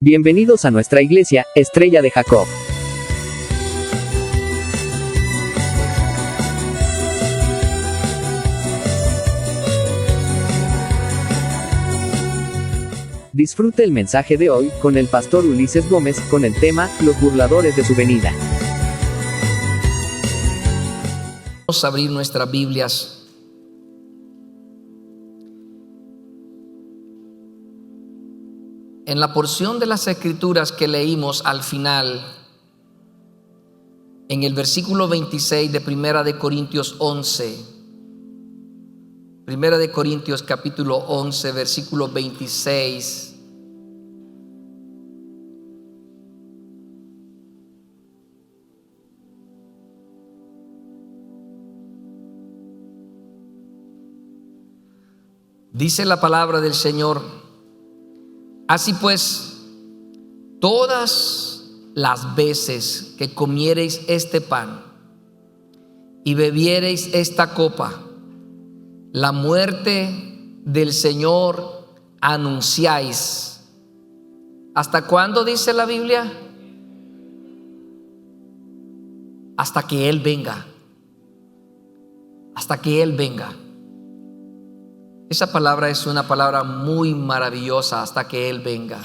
Bienvenidos a nuestra iglesia, Estrella de Jacob. Disfrute el mensaje de hoy, con el pastor Ulises Gómez, con el tema, los burladores de su venida. Vamos a abrir nuestras Biblias en la porción de las Escrituras que leímos al final, en el versículo 26 de Primera de Corintios 11. Primera de Corintios capítulo 11, versículo 26. Dice la palabra del Señor: así pues, todas las veces que comiereis este pan y bebiereis esta copa, la muerte del Señor anunciáis. ¿Hasta cuándo dice la Biblia? Hasta que Él venga. Hasta que Él venga. Esa palabra es una palabra muy maravillosa, hasta que Él venga.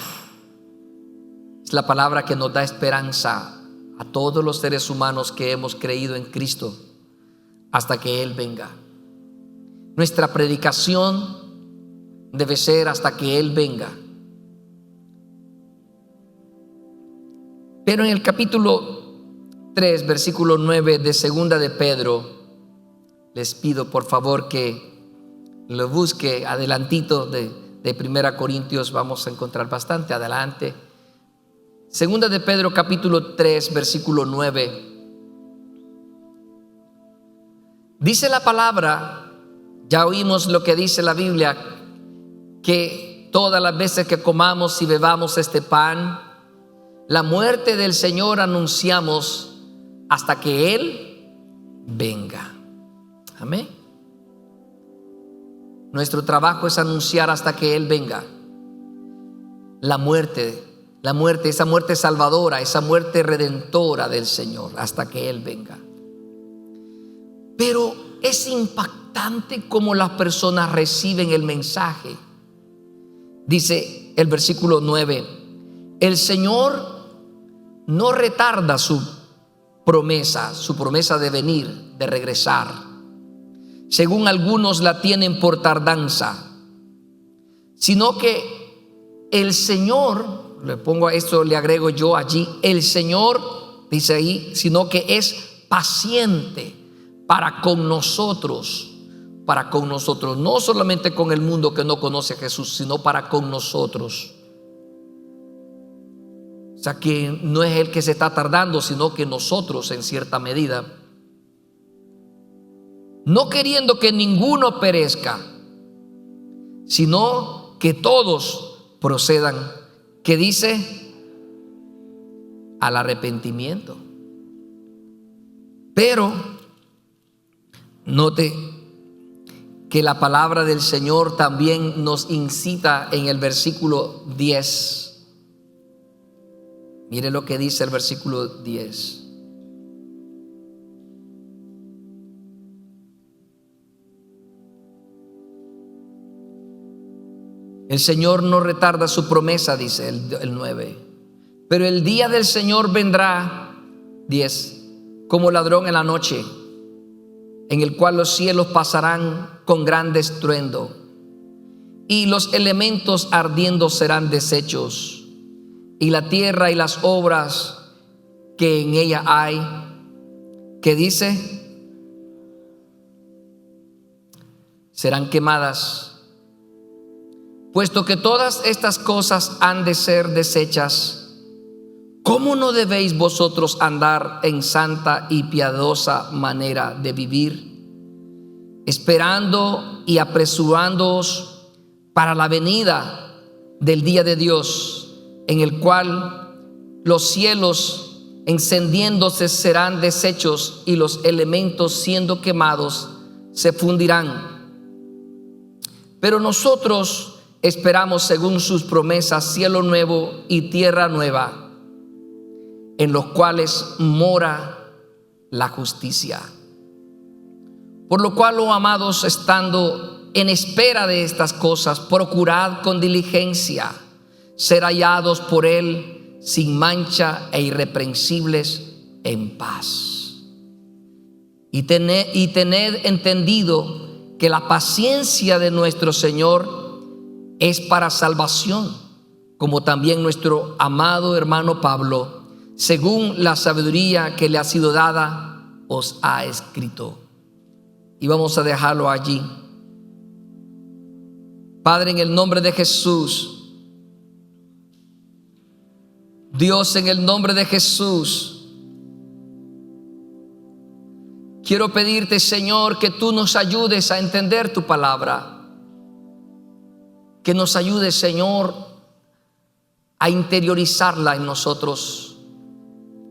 Es la palabra que nos da esperanza a todos los seres humanos que hemos creído en Cristo, hasta que Él venga. Nuestra predicación debe ser hasta que Él venga. Pero en el capítulo 3, versículo 9 de Segunda de Pedro, les pido por favor que lo busque adelantito de Primera Corintios. Vamos a encontrar bastante adelante. Segunda de Pedro capítulo 3 versículo 9. Dice la palabra, ya oímos lo que dice la Biblia, que todas las veces que comamos y bebamos este pan, la muerte del Señor anunciamos hasta que Él venga. Amén. Nuestro trabajo es anunciar hasta que Él venga. La muerte, esa muerte salvadora, esa muerte redentora del Señor, hasta que Él venga. Pero es impactante cómo las personas reciben el mensaje. Dice el versículo 9: el Señor no retarda su promesa de venir, de regresar, según algunos la tienen por tardanza, sino que el Señor, le pongo a esto, le agrego yo allí, el Señor, dice ahí, sino que es paciente para con nosotros, no solamente con el mundo que no conoce a Jesús, sino para con nosotros. O sea que no es Él que se está tardando, sino que nosotros en cierta medida, no queriendo que ninguno perezca, sino que todos procedan, que dice, al arrepentimiento. Pero note que la palabra del Señor también nos incita en el versículo 10. Mire lo que dice el versículo 10. El Señor no retarda su promesa, dice el 9. Pero el día del Señor vendrá, 10, como ladrón en la noche, en el cual los cielos pasarán con gran estruendo, y los elementos ardiendo serán deshechos, y la tierra y las obras que en ella hay, que dice, serán quemadas. Puesto que todas estas cosas han de ser deshechas, ¿cómo no debéis vosotros andar en santa y piadosa manera de vivir, esperando y apresurándoos para la venida del día de Dios, en el cual los cielos encendiéndose serán deshechos y los elementos siendo quemados se fundirán? Pero nosotros esperamos según sus promesas cielo nuevo y tierra nueva, en los cuales mora la justicia. Por lo cual, oh amados, estando en espera de estas cosas, procurad con diligencia ser hallados por Él sin mancha e irreprensibles en paz. Y tened entendido que la paciencia de nuestro Señor es para salvación, como también nuestro amado hermano Pablo, según la sabiduría que le ha sido dada, os ha escrito. Y vamos a dejarlo allí. Padre, en el nombre de Jesús, Dios, en el nombre de Jesús, quiero pedirte, Señor, que tú nos ayudes a entender tu palabra, que nos ayudes, Señor, a interiorizarla en nosotros,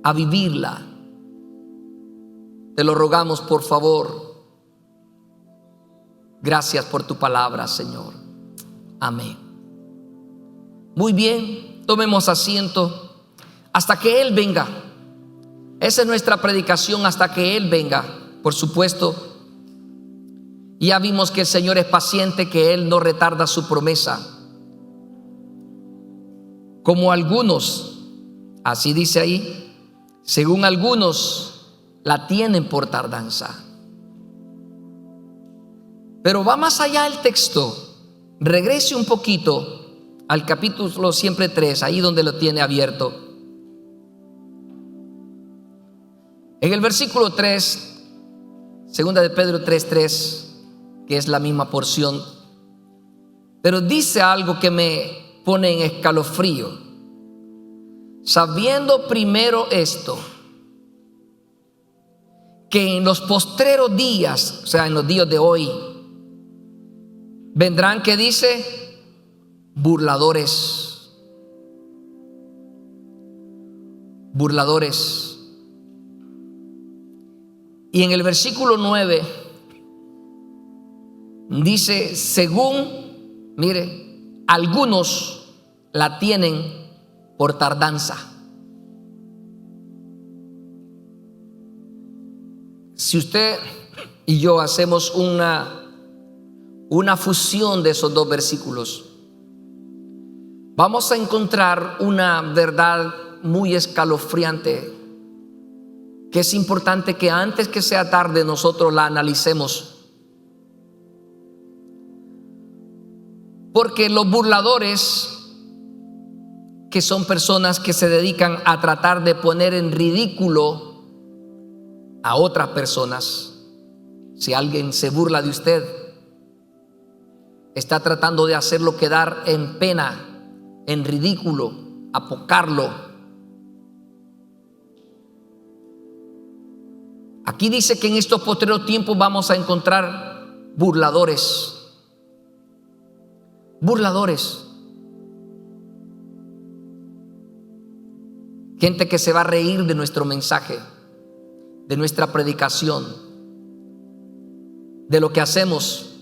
a vivirla. Te lo rogamos, por favor. Gracias por tu palabra, Señor. Amén. Muy bien, tomemos asiento hasta que Él venga. Esa es nuestra predicación, hasta que Él venga, por supuesto. Ya vimos que el Señor es paciente, que Él no retarda su promesa, como algunos, así dice ahí, según algunos la tienen por tardanza. Pero va más allá el texto. Regrese un poquito al capítulo siempre 3, ahí donde lo tiene abierto. En el versículo 3, segunda de Pedro 3:3, que es la misma porción, pero dice algo que me pone en escalofrío. Sabiendo primero esto, que en los postreros días, o sea, en los días de hoy, vendrán, que dice, burladores. Burladores. Y en el versículo 9 dice, según, mire, algunos la tienen por tardanza. Si usted y yo hacemos una fusión de esos dos versículos, vamos a encontrar una verdad muy escalofriante, que es importante que antes que sea tarde nosotros la analicemos. Porque los burladores, que son personas que se dedican a tratar de poner en ridículo a otras personas, si alguien se burla de usted, está tratando de hacerlo quedar en pena, en ridículo, apocarlo. Aquí dice que en estos postreros tiempos vamos a encontrar burladores. Burladores. Gente que se va a reír de nuestro mensaje, de nuestra predicación, de lo que hacemos.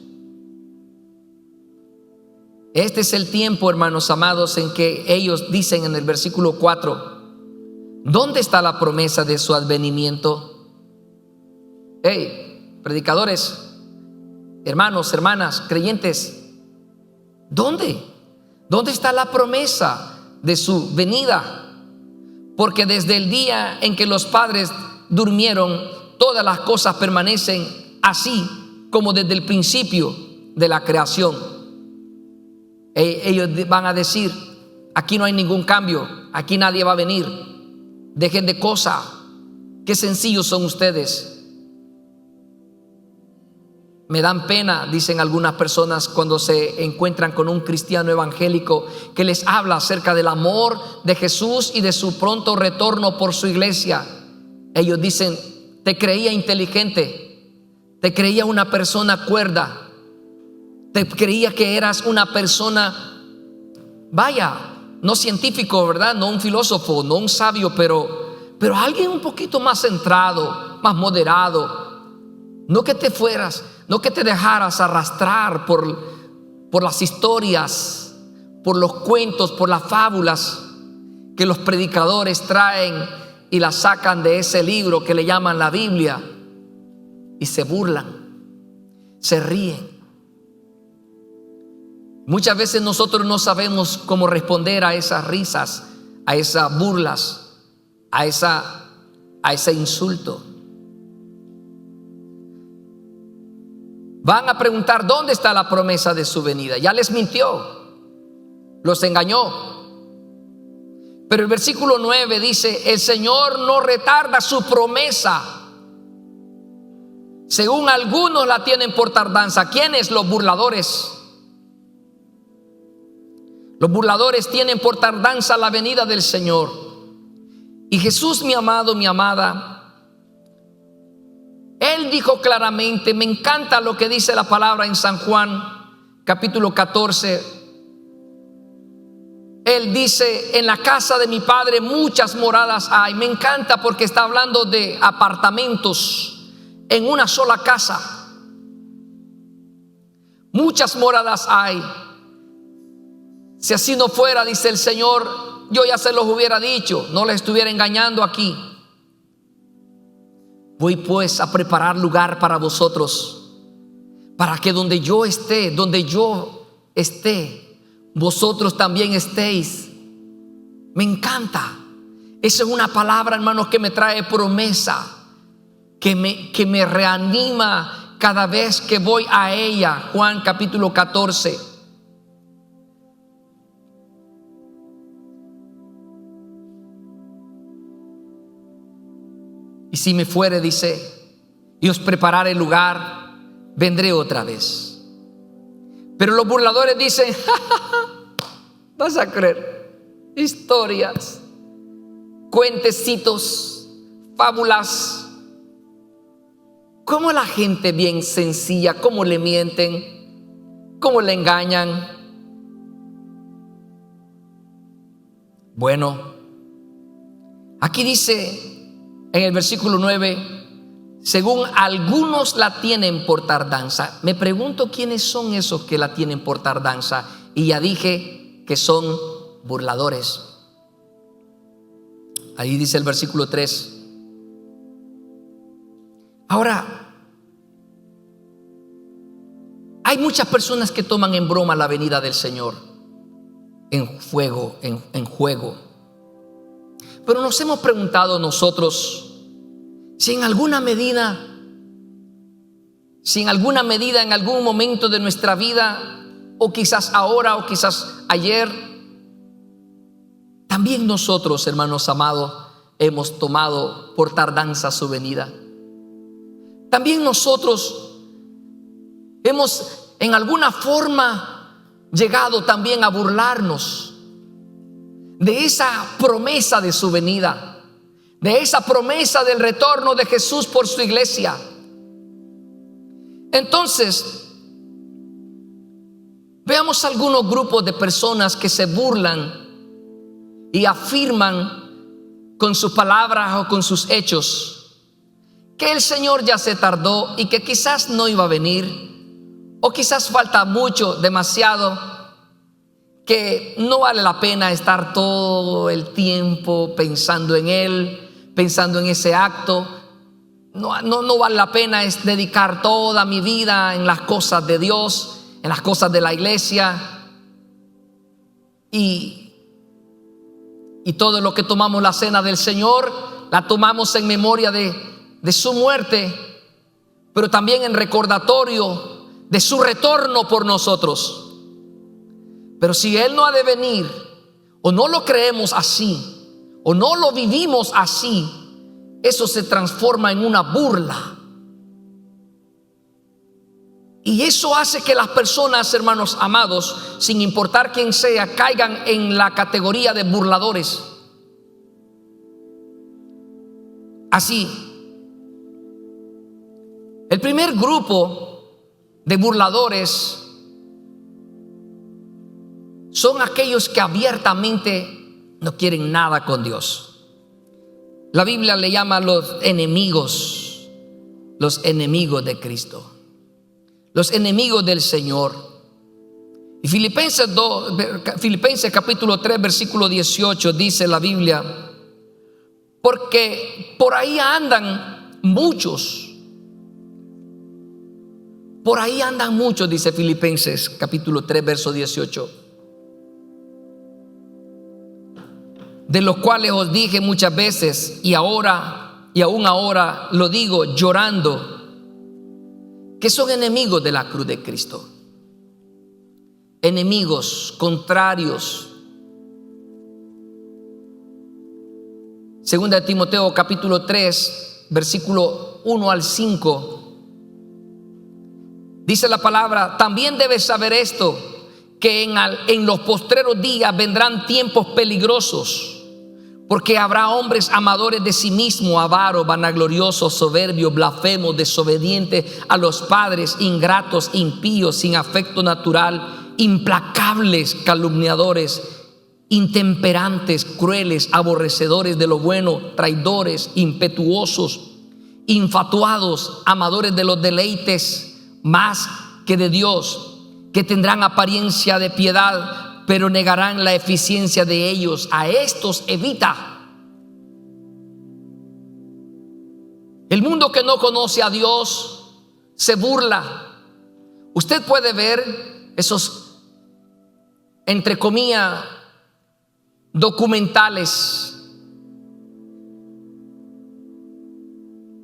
Este es el tiempo, hermanos amados, en que ellos dicen en el versículo 4, ¿dónde está la promesa de su advenimiento? Hey, predicadores, hermanos, hermanas, creyentes, ¿dónde? ¿Dónde está la promesa de su venida? Porque desde el día en que los padres durmieron, todas las cosas permanecen así como desde el principio de la creación. Ellos van a decir, aquí no hay ningún cambio, aquí nadie va a venir, dejen de cosas, qué sencillos son ustedes. Me dan pena, dicen algunas personas, cuando se encuentran con un cristiano evangélico que les habla acerca del amor de Jesús y de su pronto retorno por su iglesia. Ellos dicen, te creía inteligente, te creía una persona cuerda, te creía que eras una persona, vaya, no científico, ¿verdad? No un filósofo, no un sabio, pero alguien un poquito más centrado, más moderado. No que te fueras, no que te dejaras arrastrar por por las historias, por los cuentos, por las fábulas que los predicadores traen y las sacan de ese libro que le llaman la Biblia, y se burlan, se ríen. Muchas veces nosotros no sabemos cómo responder a esas risas, a esas burlas, a ese insulto. Van a preguntar dónde está la promesa de su venida. Ya les mintió, los engañó. Pero el versículo 9 dice: el Señor no retarda su promesa, según algunos la tienen por tardanza. ¿Quiénes? Los burladores. Los burladores tienen por tardanza la venida del Señor. Y Jesús, mi amado, mi amada, Él dijo claramente, me encanta lo que dice la palabra en San Juan capítulo 14. Él dice: en la casa de mi Padre muchas moradas hay. Me encanta porque está hablando de apartamentos en una sola casa. Muchas moradas hay. Si así no fuera, dice el Señor, yo ya se los hubiera dicho, no les estuviera engañando aquí. Voy pues a preparar lugar para vosotros, para que donde yo esté, vosotros también estéis. Me encanta. Esa es una palabra, hermanos, que me trae promesa, que me reanima cada vez que voy a ella. Juan capítulo 14. Y si me fuere, dice, y os prepararé el lugar, vendré otra vez. Pero los burladores dicen: vas a creer historias, cuentecitos, fábulas. Cómo la gente bien sencilla, cómo le mienten, cómo le engañan. Bueno, aquí dice en el versículo 9: según algunos la tienen por tardanza. Me pregunto quiénes son esos que la tienen por tardanza. Y ya dije que son burladores. Ahí dice el versículo 3. Ahora, hay muchas personas que toman en broma la venida del Señor, en juego. Pero nos hemos preguntado nosotros si en alguna medida, en algún momento de nuestra vida, o quizás ahora, o quizás ayer, también nosotros, hermanos amados, hemos tomado por tardanza su venida. También nosotros hemos en alguna forma llegado también a burlarnos de esa promesa de su venida, de esa promesa del retorno de Jesús por su iglesia. Entonces, veamos algunos grupos de personas que se burlan y afirman con sus palabras o con sus hechos que el Señor ya se tardó y que quizás no iba a venir, o quizás falta mucho, demasiado, que no vale la pena estar todo el tiempo pensando en Él, pensando en ese acto. No vale la pena es dedicar toda mi vida en las cosas de Dios, en las cosas de la iglesia. Y todo lo que tomamos la cena del Señor, la tomamos en memoria de su muerte, pero también en recordatorio de su retorno por nosotros. Pero si Él no ha de venir, o no lo creemos así, o no lo vivimos así, eso se transforma en una burla. Y eso hace que las personas, hermanos amados, sin importar quién sea, caigan en la categoría de burladores. Así, el primer grupo de burladores son aquellos que abiertamente no quieren nada con Dios. La Biblia le llama los enemigos de Cristo, los enemigos del Señor. Y Filipenses capítulo 3, versículo 18 dice la Biblia: porque por ahí andan muchos. Por ahí andan muchos, dice Filipenses capítulo 3, verso 18. De los cuales os dije muchas veces, y aún ahora lo digo llorando, que son enemigos de la cruz de Cristo. Enemigos, contrarios. Segunda de Timoteo capítulo 3, versículo 1 al 5. Dice la palabra: también debes saber esto, que en los postreros días vendrán tiempos peligrosos, porque habrá hombres amadores de sí mismos, avaros, vanagloriosos, soberbios, blasfemos, desobedientes a los padres, ingratos, impíos, sin afecto natural, implacables, calumniadores, intemperantes, crueles, aborrecedores de lo bueno, traidores, impetuosos, infatuados, amadores de los deleites más que de Dios, que tendrán apariencia de piedad, pero negarán la eficiencia de ellos. A estos evita. El mundo que no conoce a Dios se burla. Usted puede ver esos, entre comillas, documentales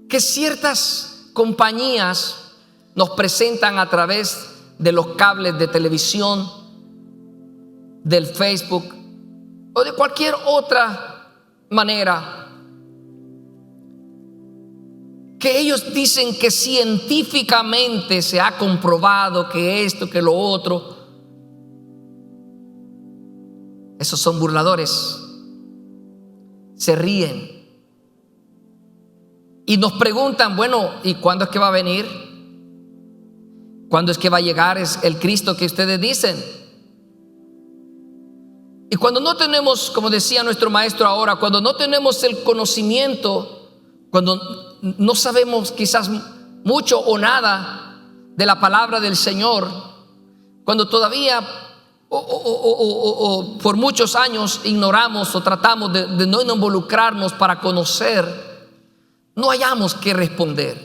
que ciertas compañías nos presentan a través de los cables de televisión, del Facebook o de cualquier otra manera, que ellos dicen que científicamente se ha comprobado que esto, que lo otro. Esos son burladores. Se ríen y nos preguntan: bueno, ¿y cuándo es que va a venir? ¿Cuándo es que va a llegar el Cristo que ustedes dicen? Y cuando no tenemos, como decía nuestro maestro ahora, cuando no tenemos el conocimiento, cuando no sabemos quizás mucho o nada de la palabra del Señor, cuando todavía o por muchos años ignoramos o tratamos de no involucrarnos para conocer, no hayamos que responder.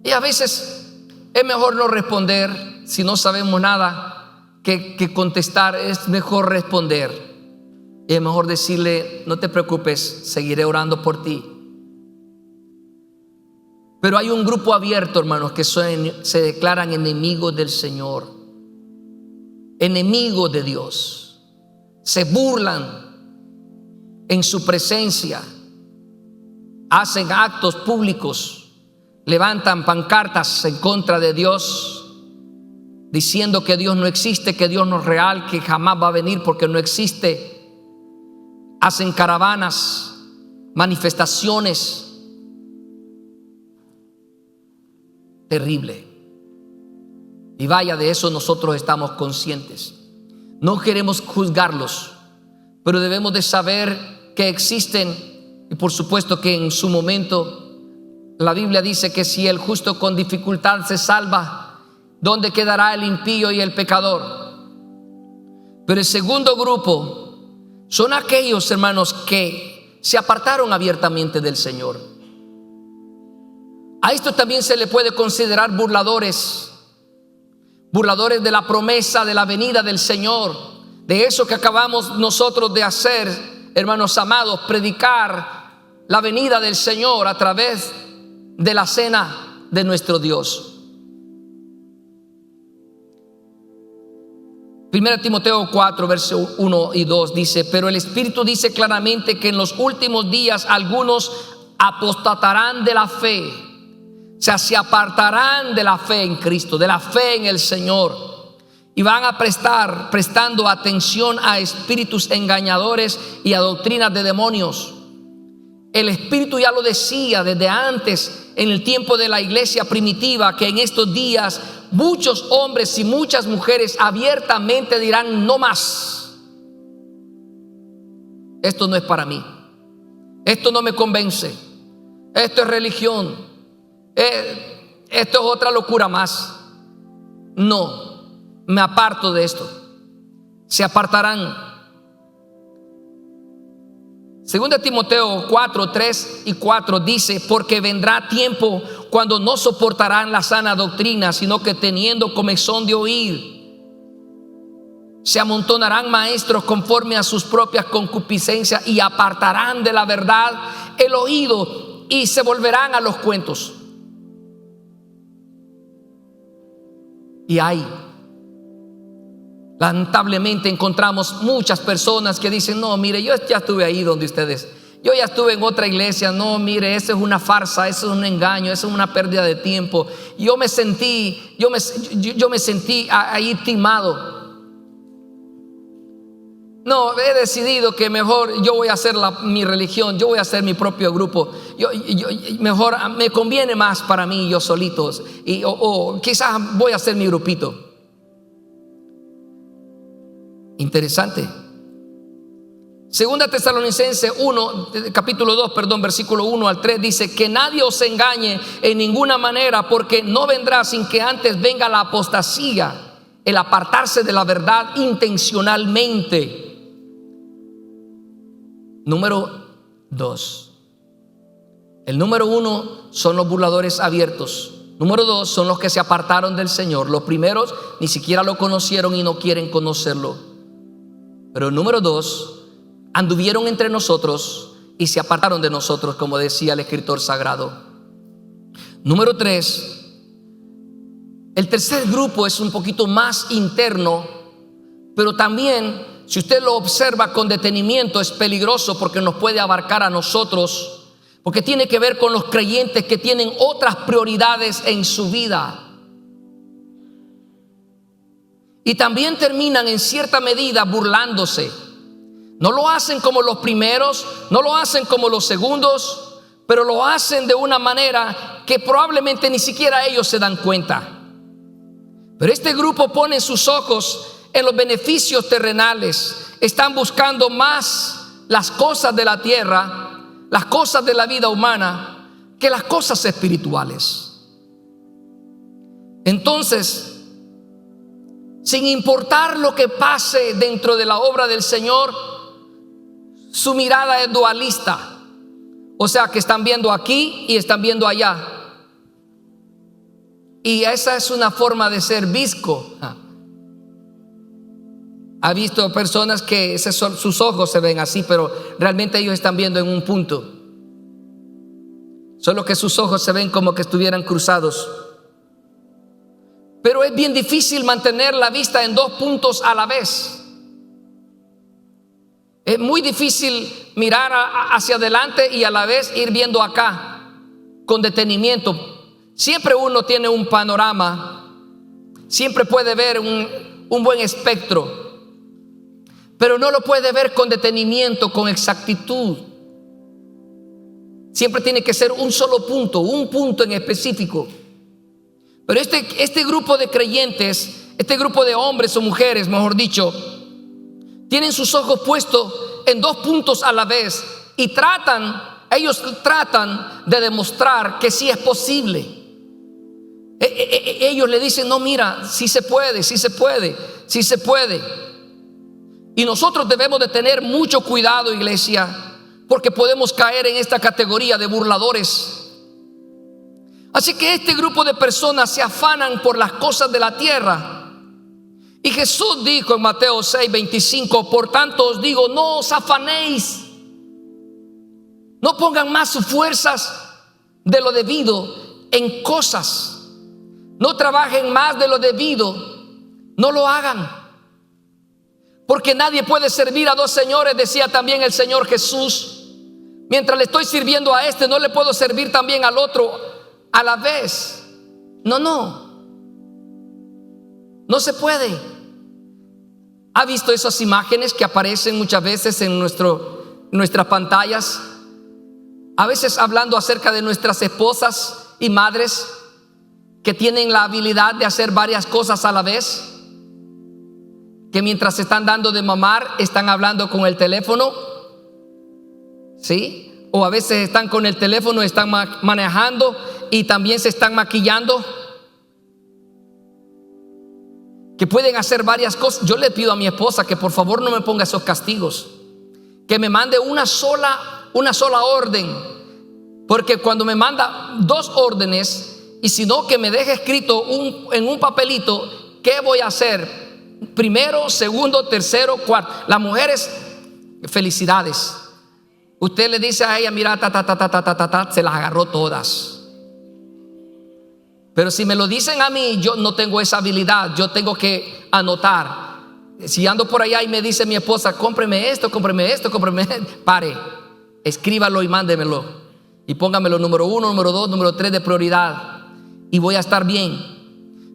Y a veces es mejor no responder si no sabemos nada que contestar. Es mejor responder. Y es mejor decirle: no te preocupes, seguiré orando por ti. Pero hay un grupo abierto, hermanos, que se declaran enemigos del Señor, enemigos de Dios. Se burlan en su presencia, hacen actos públicos, levantan pancartas en contra de Dios, diciendo que Dios no existe, que Dios no es real, que jamás va a venir porque no existe. Hacen caravanas, manifestaciones. Terrible. Y vaya, de eso nosotros estamos conscientes. No queremos juzgarlos, pero debemos de saber que existen. Y por supuesto que en su momento la Biblia dice que si el justo con dificultad se salva, ¿dónde quedará el impío y el pecador? Pero el segundo grupo son aquellos, hermanos, que se apartaron abiertamente del Señor. A esto también se le puede considerar burladores. Burladores de la promesa de la venida del Señor, de eso que acabamos nosotros de hacer, hermanos amados, predicar la venida del Señor a través de la cena de nuestro Dios. 1 Timoteo 4, verso 1 y 2 dice: pero el Espíritu dice claramente que en los últimos días algunos apostatarán de la fe. O sea, se apartarán de la fe en Cristo, de la fe en el Señor, y van a prestando atención a espíritus engañadores y a doctrinas de demonios. El Espíritu ya lo decía desde antes, en el tiempo de la iglesia primitiva, que en estos días muchos hombres y muchas mujeres abiertamente dirán: no más, esto no es para mí, esto no me convence, esto es religión, esto es otra locura más. No, me aparto de esto. Se apartarán. 2 Timoteo 4, 3 y 4 dice: porque vendrá tiempo cuando no soportarán la sana doctrina, sino que teniendo comezón de oír, se amontonarán maestros conforme a sus propias concupiscencias y apartarán de la verdad el oído y se volverán a los cuentos. Y lamentablemente encontramos muchas personas que dicen: no, mire, yo ya estuve ahí donde ustedes, yo ya estuve en otra iglesia, no, mire, eso es una farsa, eso es un engaño, eso es una pérdida de tiempo. Yo me sentí ahí timado. No, he decidido que mejor yo voy a hacer mi religión, yo voy a hacer mi propio grupo. Mejor me conviene más para mí yo solito, o quizás voy a hacer mi grupito. Interesante. 2 Tesalonicenses 1, capítulo 2, versículo 1 al 3 dice: que nadie os engañe en ninguna manera, porque no vendrá sin que antes venga la apostasía, el apartarse de la verdad intencionalmente. Número 2. El número 1 son los burladores abiertos. Número 2 son los que se apartaron del Señor. Los primeros ni siquiera lo conocieron y no quieren conocerlo. Pero número 2, anduvieron entre nosotros y se apartaron de nosotros, como decía el escritor sagrado. Número 3, el tercer grupo es un poquito más interno, pero también, si usted lo observa con detenimiento, es peligroso porque nos puede abarcar a nosotros, porque tiene que ver con los creyentes que tienen otras prioridades en su vida. Y también terminan en cierta medida burlándose. No lo hacen como los primeros, no lo hacen como los segundos, pero lo hacen de una manera que probablemente ni siquiera ellos se dan cuenta. Pero este grupo pone sus ojos en los beneficios terrenales. Están buscando más las cosas de la tierra, las cosas de la vida humana, que las cosas espirituales. Entonces, sin importar lo que pase dentro de la obra del Señor, su mirada es dualista. O sea, que están viendo aquí y están viendo allá. Y esa es una forma de ser visco. Ha visto personas que sus ojos se ven así, pero realmente ellos están viendo en un punto. Solo que sus ojos se ven como que estuvieran cruzados. Pero es bien difícil mantener la vista en dos puntos a la vez. Es muy difícil mirar hacia adelante y a la vez ir viendo acá con detenimiento. Siempre uno tiene un panorama, siempre puede ver un buen espectro, pero no lo puede ver con detenimiento, con exactitud. Siempre tiene que ser un solo punto, un punto en específico. Pero este grupo de creyentes, este grupo de hombres o mujeres, mejor dicho, tienen sus ojos puestos en dos puntos a la vez y ellos tratan de demostrar que sí es posible. Ellos le dicen: no, mira, sí se puede, sí se puede, sí se puede. Y nosotros debemos de tener mucho cuidado, iglesia, porque podemos caer en esta categoría de burladores. Así que este grupo de personas se afanan por las cosas de la tierra. Y Jesús dijo en Mateo 6:25: por tanto os digo, no os afanéis, no pongan más sus fuerzas de lo debido en cosas, no trabajen más de lo debido, no lo hagan. Porque nadie puede servir a dos señores, decía también el Señor Jesús. Mientras le estoy sirviendo a este, no le puedo servir también al otro a la vez. No se puede. ¿Ha visto esas imágenes que aparecen muchas veces en nuestras pantallas? A veces hablando acerca de nuestras esposas y madres que tienen la habilidad de hacer varias cosas a la vez, que mientras se están dando de mamar están hablando con el teléfono, ¿sí? O a veces están con el teléfono, están manejando y también se están maquillando. que pueden hacer varias cosas. Yo le pido a mi esposa que por favor no me ponga esos castigos, que me mande una sola orden, porque cuando me manda 2 órdenes, y si no, que me deje escrito en un papelito qué voy a hacer, primero, segundo, tercero, cuarto. Las mujeres, felicidades, usted le dice a ella, mira, se las agarró todas. Pero si me lo dicen a mí, yo no tengo esa habilidad. Yo tengo que anotar. Si ando por allá y me dice mi esposa, cómpreme esto, pare, escríbalo y mándemelo, y póngamelo número 1, número 2, número 3 de prioridad, y voy a estar bien.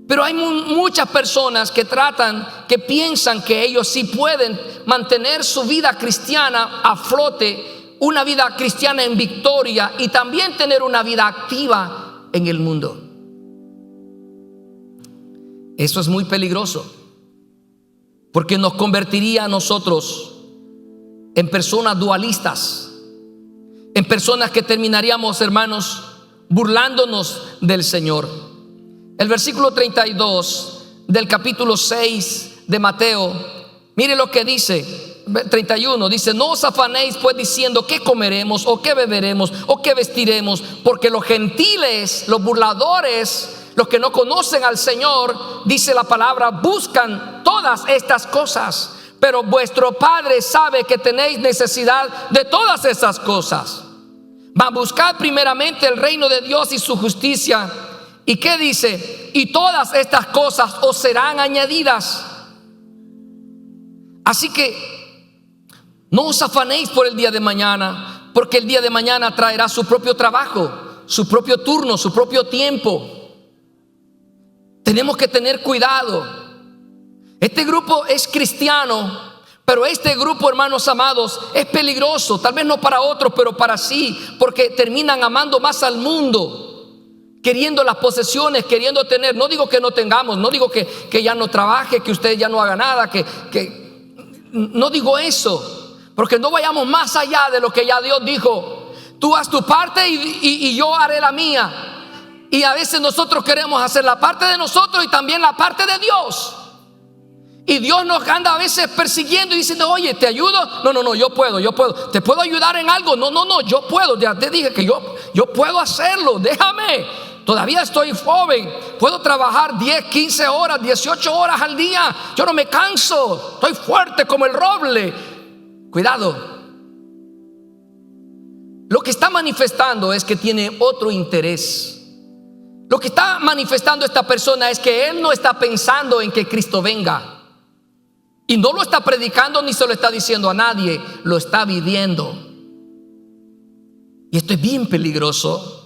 Pero hay muchas personas que piensan que ellos sí pueden mantener su vida cristiana a flote, una vida cristiana en victoria, y también tener una vida activa en el mundo. Eso es muy peligroso, porque nos convertiría a nosotros en personas dualistas, en personas que terminaríamos, hermanos, burlándonos del Señor. El versículo 32 del capítulo 6 de Mateo, mire lo que dice. 31 dice: no os afanéis pues diciendo qué comeremos, o qué beberemos, o qué vestiremos, porque los gentiles, los burladores, los que no conocen al Señor, dice la palabra, buscan todas estas cosas, pero vuestro Padre sabe que tenéis necesidad de todas esas cosas. Va a buscar primeramente el reino de Dios y su justicia. ¿Y qué dice? Y todas estas cosas os serán añadidas. Así que no os afanéis por el día de mañana, porque el día de mañana traerá su propio trabajo, su propio turno, su propio tiempo. Tenemos que tener cuidado. Este grupo es cristiano, pero este grupo, hermanos amados, es peligroso. Tal vez no para otros, pero para sí, porque terminan amando más al mundo, queriendo las posesiones, queriendo tener. No digo que no tengamos, no digo que ya no trabaje, que usted ya no haga nada, no digo eso, porque no vayamos más allá de lo que ya Dios dijo. Tú haz tu parte y yo haré la mía. Y a veces nosotros queremos hacer la parte de nosotros y también la parte de Dios. Y Dios nos anda a veces persiguiendo y diciendo: oye, ¿te ayudo? No, yo puedo. ¿Te puedo ayudar en algo? No, yo puedo. Ya te dije que yo puedo hacerlo. Déjame. Todavía estoy joven. Puedo trabajar 10, 15 horas, 18 horas al día. Yo no me canso. Estoy fuerte como el roble. Cuidado. Lo que está manifestando es que tiene otro interés. Lo que está manifestando esta persona es que él no está pensando en que Cristo venga. Y no lo está predicando ni se lo está diciendo a nadie. Lo está viviendo. Y esto es bien peligroso.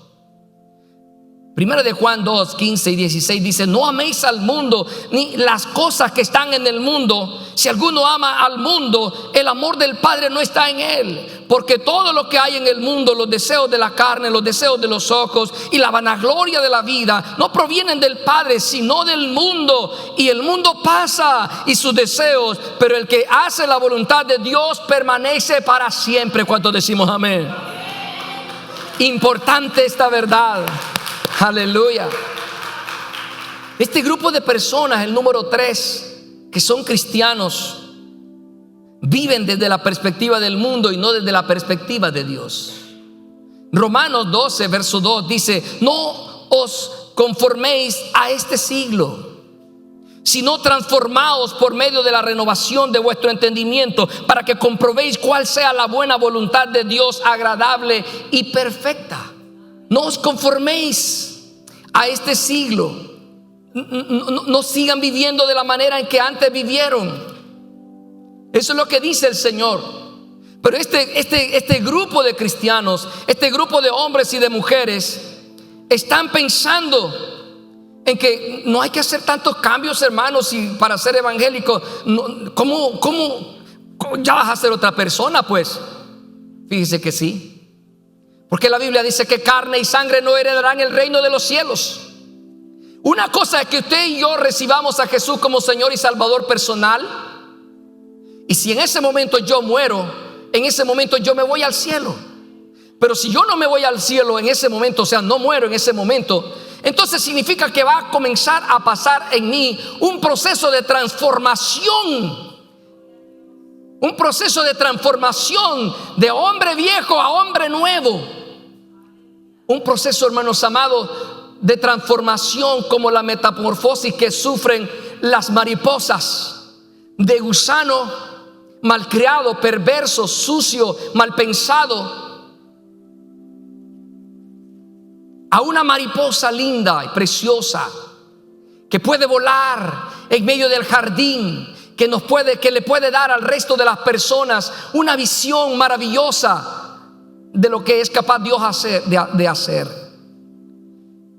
Primera de Juan 2, 15 y 16 dice: no améis al mundo ni las cosas que están en el mundo. Si alguno ama al mundo, el amor del Padre no está en él. Porque todo lo que hay en el mundo, los deseos de la carne, los deseos de los ojos y la vanagloria de la vida, no provienen del Padre, sino del mundo. Y el mundo pasa y sus deseos, pero el que hace la voluntad de Dios permanece para siempre. ¿Cuántos decimos amén? Importante esta verdad. Aleluya. Este grupo de personas, el número 3, que son cristianos, viven desde la perspectiva del mundo y no desde la perspectiva de Dios. Romanos 12, verso 2 dice: no os conforméis a este siglo, sino transformaos por medio de la renovación de vuestro entendimiento, para que comprobéis cuál sea la buena voluntad de Dios, agradable y perfecta. No os conforméis a este siglo. No sigan viviendo de la manera en que antes vivieron. Eso es lo que dice el Señor. Pero este grupo de cristianos, este grupo de hombres y de mujeres, están pensando en que no hay que hacer tantos cambios, hermanos, y para ser evangélico, ¿cómo ya vas a ser otra persona? Pues fíjese que sí. Porque la Biblia dice que carne y sangre no heredarán el reino de los cielos. Una cosa es que usted y yo recibamos a Jesús como Señor y Salvador personal. Y si en ese momento yo muero, en ese momento yo me voy al cielo. Pero si yo no me voy al cielo en ese momento, o sea, no muero en ese momento, entonces significa que va a comenzar a pasar en mí un proceso de transformación. Un proceso de transformación de hombre viejo a hombre nuevo. Un proceso, hermanos amados, de transformación como la metamorfosis que sufren las mariposas. De gusano malcriado, perverso, sucio, mal pensado, a una mariposa linda y preciosa que puede volar en medio del jardín, que le puede dar al resto de las personas una visión maravillosa de lo que es capaz Dios de hacer.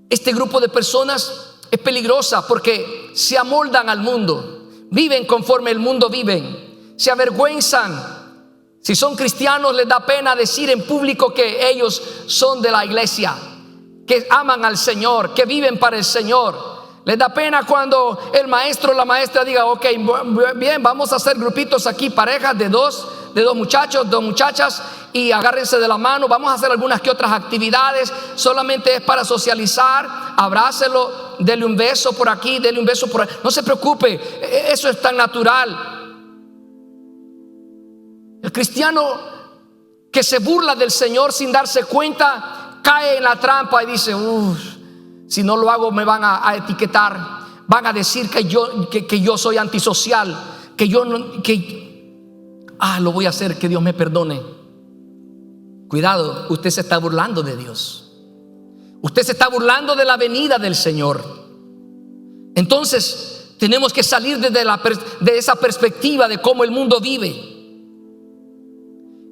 Este grupo de personas es peligrosa porque se amoldan al mundo, viven conforme el mundo vive, se avergüenzan. Si son cristianos, les da pena decir en público que ellos son de la iglesia, que aman al Señor, que viven para el Señor. Les da pena cuando el maestro o la maestra diga: ok, bien, vamos a hacer grupitos aquí, parejas de dos muchachos, dos muchachas, y agárrense de la mano, vamos a hacer algunas que otras actividades, solamente es para socializar, abrácelo, dele un beso por aquí, dele un beso por ahí. No se preocupe, eso es tan natural. El cristiano que se burla del Señor sin darse cuenta cae en la trampa y dice: si no lo hago me van a etiquetar, van a decir que yo soy antisocial, lo voy a hacer, que Dios me perdone. Cuidado, usted se está burlando de Dios. Usted se está burlando de la venida del Señor. Entonces tenemos que salir de esa perspectiva de cómo el mundo vive.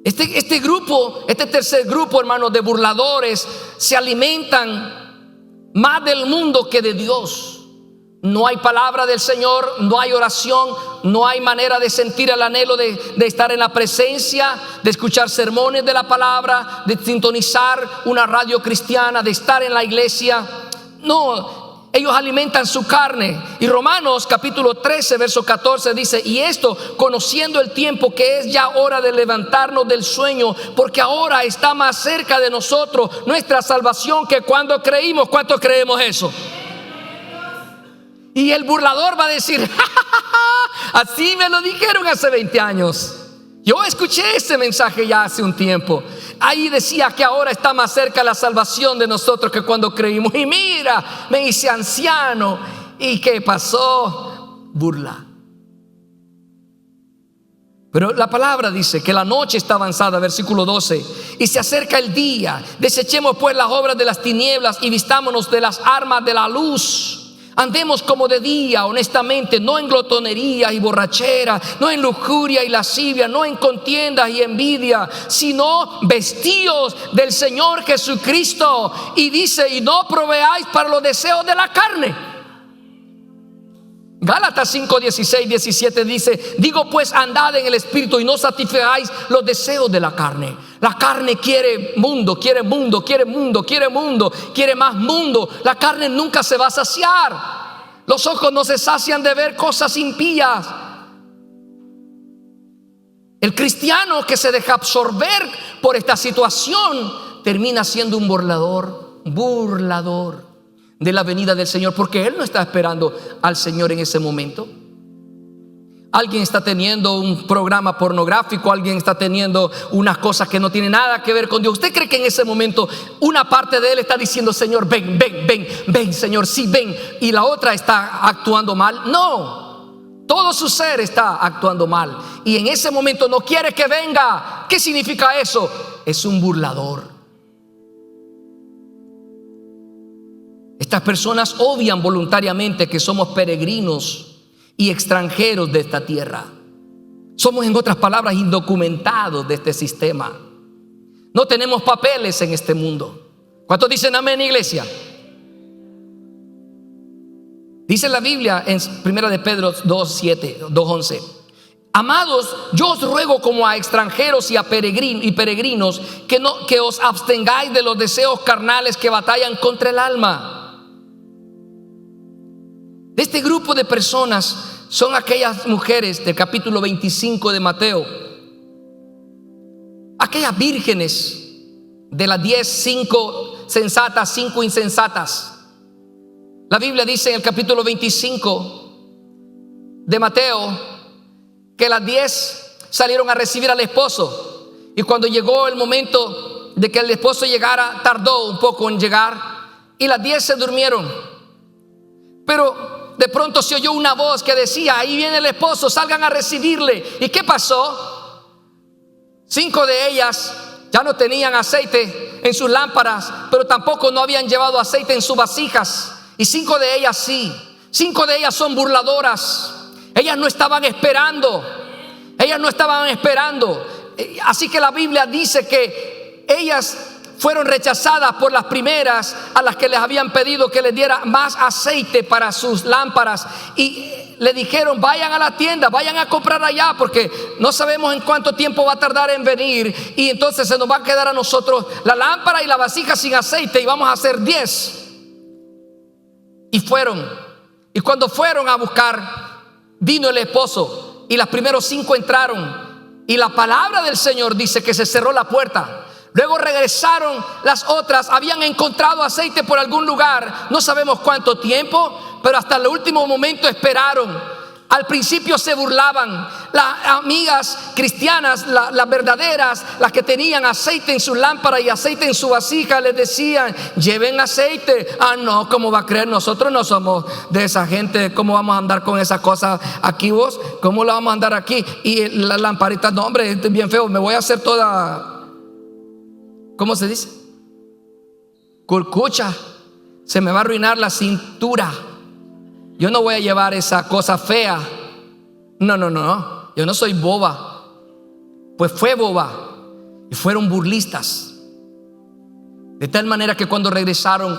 Este tercer grupo, hermanos, de burladores, se alimentan más del mundo que de Dios. No hay palabra del Señor, no hay oración, no hay manera de sentir el anhelo de estar en la presencia, de escuchar sermones de la palabra, de sintonizar una radio cristiana, de estar en la iglesia. No, ellos alimentan su carne. Y Romanos capítulo 13 verso 14 dice: y esto conociendo el tiempo, que es ya hora de levantarnos del sueño, porque ahora está más cerca de nosotros nuestra salvación que cuando creímos. ¿Cuántos creemos eso? Y el burlador va a decir: así me lo dijeron hace 20 años. Yo escuché ese mensaje ya hace un tiempo. Ahí decía que ahora está más cerca la salvación de nosotros que cuando creímos. Y mira, me hice anciano. ¿Y qué pasó? Burla. Pero la palabra dice que la noche está avanzada, versículo 12, y se acerca el día. Desechemos pues las obras de las tinieblas y vistámonos de las armas de la luz. Andemos como de día, honestamente, no en glotonería y borrachera, no en lujuria y lascivia, no en contiendas y envidia, sino vestíos del Señor Jesucristo. Y dice: y no proveáis para los deseos de la carne. Gálatas 5, 16, 17 dice: digo pues, andad en el Espíritu y no satisfagáis los deseos de la carne. La carne quiere mundo, quiere mundo, quiere mundo, quiere mundo, quiere más mundo. La carne nunca se va a saciar. Los ojos no se sacian de ver cosas impías. El cristiano que se deja absorber por esta situación termina siendo un burlador de la venida del Señor, porque él no está esperando al Señor en ese momento. Alguien está teniendo un programa pornográfico, alguien está teniendo unas cosas que no tienen nada que ver con Dios. ¿Usted cree que en ese momento una parte de él está diciendo: Señor, ven, ven, ven, ven, Señor, sí, ven, y la otra está actuando mal? No, todo su ser está actuando mal, y en ese momento no quiere que venga. ¿Qué significa eso? Es un burlador. Estas personas obvian voluntariamente que somos peregrinos y extranjeros de esta tierra. Somos, en otras palabras, indocumentados de este sistema. No tenemos papeles en este mundo. ¿Cuántos dicen amén, iglesia? Dice la Biblia en 1 de Pedro 2:11: amados, yo os ruego como a extranjeros y a peregrinos que os abstengáis de los deseos carnales que batallan contra el alma. De este grupo de personas son aquellas mujeres del capítulo 25 de Mateo, aquellas vírgenes de las 10, 5 sensatas, 5 insensatas. La Biblia dice en el capítulo 25 de Mateo que las 10 salieron a recibir al esposo, y cuando llegó el momento de que el esposo llegara, tardó un poco en llegar y las 10 se durmieron. Pero de pronto se oyó una voz que decía: ahí viene el esposo, salgan a recibirle. ¿Y qué pasó? 5 de ellas ya no tenían aceite en sus lámparas, pero tampoco no habían llevado aceite en sus vasijas. Y 5 de ellas sí. 5 de ellas son burladoras. Ellas no estaban esperando. Ellas no estaban esperando. Así que la Biblia dice que ellas fueron rechazadas por las primeras, a las que les habían pedido que les diera más aceite para sus lámparas, y le dijeron: vayan a la tienda, vayan a comprar allá, porque no sabemos en cuánto tiempo va a tardar en venir, y entonces se nos va a quedar a nosotros la lámpara y la vasija sin aceite, y vamos a hacer 10. Y fueron, y cuando fueron a buscar, vino el esposo, y las primeros 5 entraron, y la palabra del Señor dice que se cerró la puerta. Luego regresaron las otras, habían encontrado aceite por algún lugar, no sabemos cuánto tiempo, pero hasta el último momento esperaron. Al principio se burlaban. Las amigas cristianas, las verdaderas, las que tenían aceite en su lámpara y aceite en su vasija, les decían: lleven aceite. Ah, no, ¿cómo va a creer? Nosotros no somos de esa gente. ¿Cómo vamos a andar con esas cosas aquí vos? ¿Cómo la vamos a andar aquí? Y la lamparita, no hombre, esto es bien feo, me voy a hacer toda, ¿cómo se dice? Curcucha. Se me va a arruinar la cintura. Yo no voy a llevar esa cosa fea. No. Yo no soy boba. Pues fue boba. Y fueron burlistas. De tal manera que cuando regresaron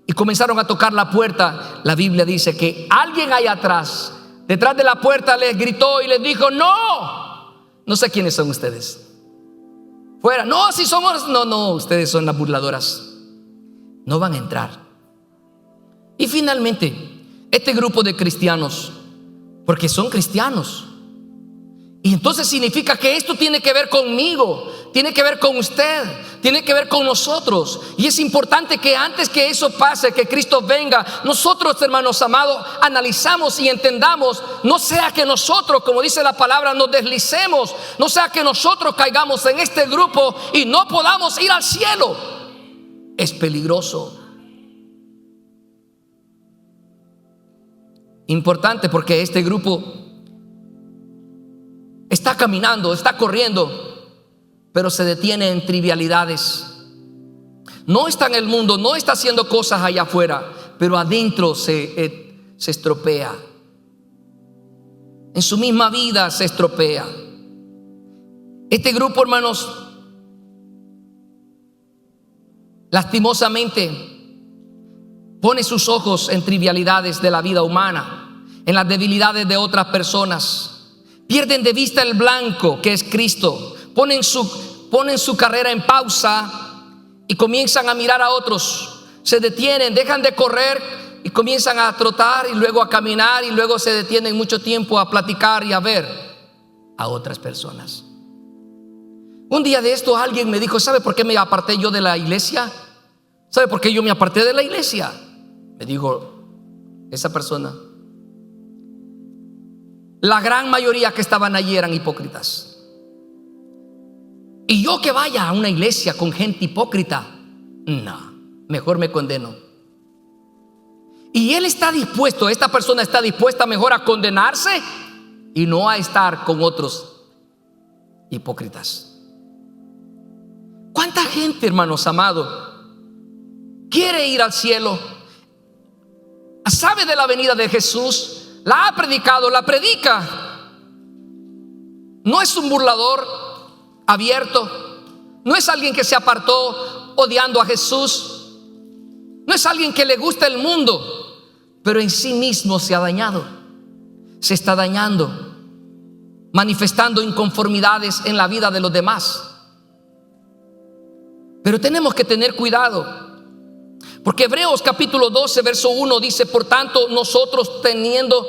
y comenzaron a tocar la puerta, la Biblia dice que alguien ahí atrás, detrás de la puerta, les gritó y les dijo: no sé quiénes son ustedes. Fuera. No, si somos. No, ustedes son las burladoras. No van a entrar. Y finalmente, este grupo de cristianos, porque son cristianos, y entonces significa que esto tiene que ver conmigo, tiene que ver con usted, tiene que ver con nosotros. Y es importante que antes que eso pase, que Cristo venga, nosotros, hermanos amados, analizamos y entendamos. No sea que nosotros, como dice la palabra, nos deslicemos, no sea que nosotros caigamos en este grupo y no podamos ir al cielo. Es peligroso. Importante, porque este grupo está caminando, está corriendo, pero se detiene en trivialidades. No está en el mundo, no está haciendo cosas allá afuera, pero adentro se estropea. En su misma vida se estropea. Este grupo, hermanos, lastimosamente pone sus ojos en trivialidades de la vida humana, en las debilidades de otras personas. Pierden de vista el blanco que es Cristo. Ponen su carrera en pausa y comienzan a mirar a otros. Se detienen, dejan de correr y comienzan a trotar, y luego a caminar, y luego se detienen mucho tiempo a platicar y a ver a otras personas. Un día de esto alguien me dijo: ¿sabe por qué me aparté yo de la iglesia? ¿Sabe por qué yo me aparté de la iglesia? Me dijo esa persona: la gran mayoría que estaban allí eran hipócritas. Y yo que vaya a una iglesia con gente hipócrita, no, mejor me condeno. Y él está dispuesto, esta persona está dispuesta mejor a condenarse y no a estar con otros hipócritas. ¿Cuánta gente, hermanos amados, quiere ir al cielo? Sabe de la venida de Jesús, la ha predicado, la predica. No es un burlador abierto, no es alguien que se apartó odiando a Jesús, no es alguien que le gusta el mundo, pero en sí mismo se ha dañado, se está dañando, manifestando inconformidades en la vida de los demás. Pero tenemos que tener cuidado, porque Hebreos capítulo 12 verso 1 dice: por tanto nosotros teniendo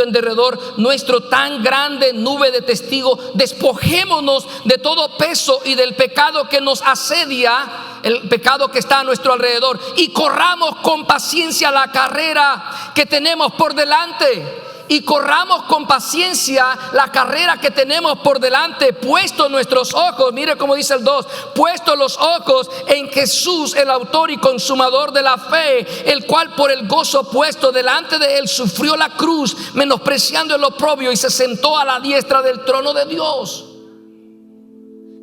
en derredor nuestro tan grande nube de testigos, despojémonos de todo peso y del pecado que nos asedia. el pecado que está a nuestro alrededor y corramos con paciencia la carrera que tenemos por delante. Y corramos con paciencia la carrera que tenemos por delante, puesto nuestros ojos, mire cómo dice el 2, puesto los ojos en Jesús, el autor y consumador de la fe, el cual por el gozo puesto delante de él sufrió la cruz, menospreciando el oprobio, y se sentó a la diestra del trono de Dios.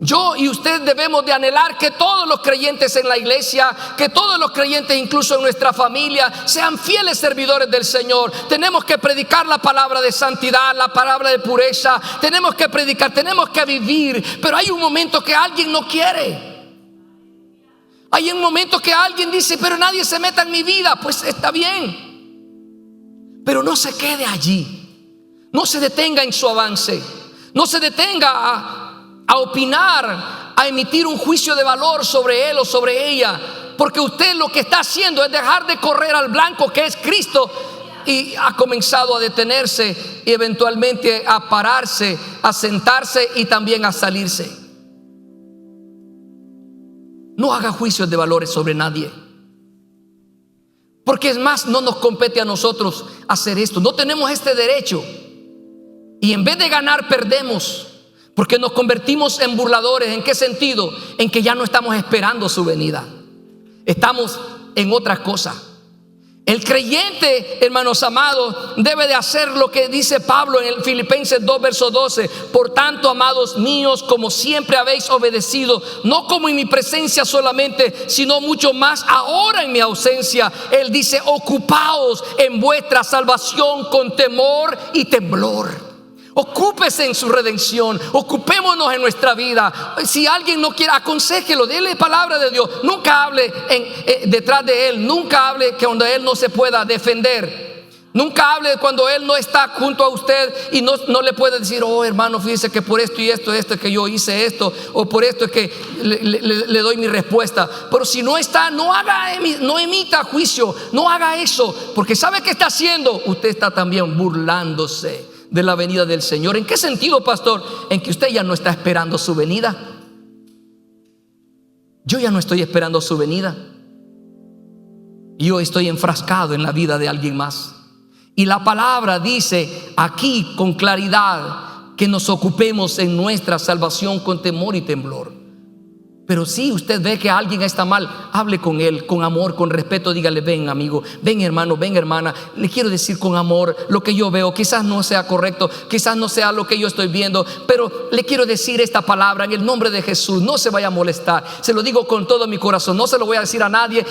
Yo y usted debemos de anhelar que todos los creyentes en la iglesia, que todos los creyentes incluso en nuestra familia, sean fieles servidores del Señor. Tenemos que predicar la palabra de santidad, la palabra de pureza. Tenemos que predicar, tenemos que vivir. Pero hay un momento que alguien no quiere. Hay un momento que alguien dice, pero nadie se meta en mi vida. Pues está bien, pero no se quede allí. No se detenga en su avance. No se detenga a opinar, a emitir un juicio de valor sobre él o sobre ella, porque usted lo que está haciendo es dejar de correr al blanco que es Cristo, y ha comenzado a detenerse y eventualmente a pararse, a sentarse y también a salirse. No haga juicios de valores sobre nadie, porque es más, no nos compete a nosotros hacer esto. No tenemos este derecho, y en vez de ganar perdemos, porque nos convertimos en burladores. ¿En qué sentido? En que ya no estamos esperando su venida, estamos en otra cosa. El creyente, hermanos amados, debe de hacer lo que dice Pablo en el Filipenses 2 verso 12. Por tanto, amados míos, como siempre habéis obedecido, no como en mi presencia solamente, sino mucho más ahora en mi ausencia. Él dice, ocupaos en vuestra salvación con temor y temblor. Ocúpese en su redención, ocupémonos en nuestra vida. Si alguien no quiere, aconséjelo, déle palabra de Dios. Nunca hable detrás de él, nunca hable que cuando él no se pueda defender. Nunca hable cuando él no está junto a usted y no le puede decir, oh hermano, fíjese que por esto y esto que yo hice esto, o por esto es que le doy mi respuesta. Pero si no está, no emita juicio, no haga eso, porque ¿sabe qué está haciendo? Usted está también burlándose de la venida del Señor. ¿En qué sentido, pastor? En que usted ya no está esperando su venida. Yo ya no estoy esperando su venida. Yo estoy enfrascado en la vida de alguien más. Y la palabra dice aquí con claridad que nos ocupemos en nuestra salvación con temor y temblor. Pero si usted ve que alguien está mal, hable con él con amor, con respeto. Dígale, ven amigo, ven hermano, ven hermana, le quiero decir con amor lo que yo veo. Quizás no sea correcto, quizás no sea lo que yo estoy viendo, pero le quiero decir esta palabra en el nombre de Jesús. No se vaya a molestar, se lo digo con todo mi corazón. No se lo voy a decir a nadie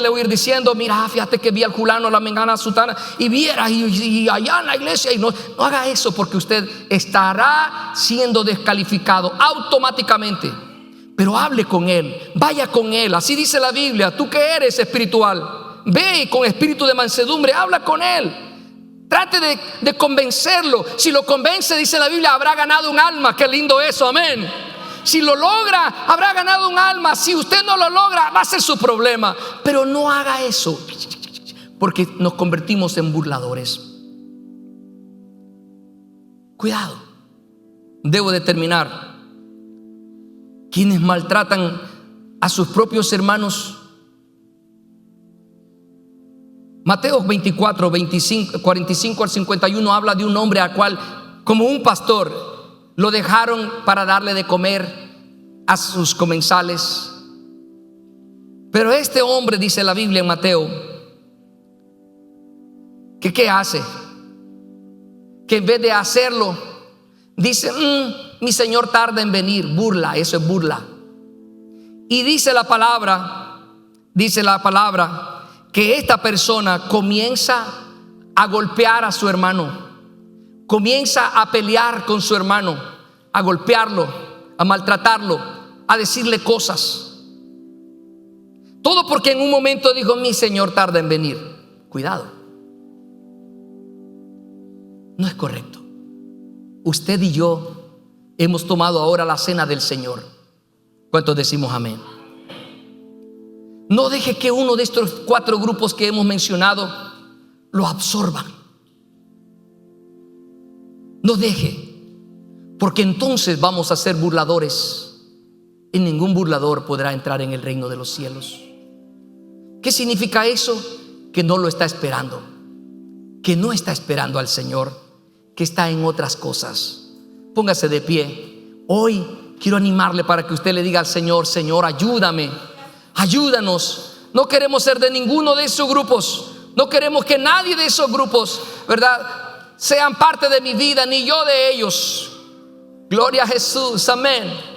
le voy a ir diciendo, mira, fíjate que vi al fulano, a la mengana, a sutana, y viera y allá en la iglesia. Y no haga eso, porque usted estará siendo descalificado automáticamente. Pero hable con él, vaya con él. Así dice la Biblia. Tú que eres espiritual, ve y con espíritu de mansedumbre habla con él. Trate de convencerlo. Si lo convence, dice la Biblia, habrá ganado un alma. Qué lindo eso, amén. Si lo logra, habrá ganado un alma. Si usted no lo logra, va a ser su problema. Pero no haga eso, porque nos convertimos en burladores. Cuidado. Debo de terminar. Quienes maltratan a sus propios hermanos. Mateo 24, 45 al 51 habla de un hombre al cual, como un pastor, lo dejaron para darle de comer a sus comensales. Pero este hombre, dice la Biblia en Mateo, que ¿qué hace? Que en vez de hacerlo, dice, mi Señor tarda en venir. Burla, eso es burla. Y dice la palabra que esta persona comienza a golpear a su hermano, comienza a pelear con su hermano, a golpearlo, a maltratarlo, a decirle cosas. Todo porque en un momento dijo, mi Señor tarda en venir. Cuidado, no es correcto. Usted y yo hemos tomado ahora la cena del Señor. ¿Cuántos decimos amén? No deje que uno de estos 4 grupos que hemos mencionado lo absorban. No deje, porque entonces vamos a ser burladores y ningún burlador podrá entrar en el reino de los cielos. ¿Qué significa eso? Que no lo está esperando, que no está esperando al Señor, que está en otras cosas. Póngase de pie. Hoy quiero animarle para que usted le diga al Señor: Señor, ayúdame, ayúdanos. No queremos ser de ninguno de esos grupos. No queremos que nadie de esos grupos, ¿verdad?, sean parte de mi vida, ni yo de ellos. Gloria a Jesús, amén.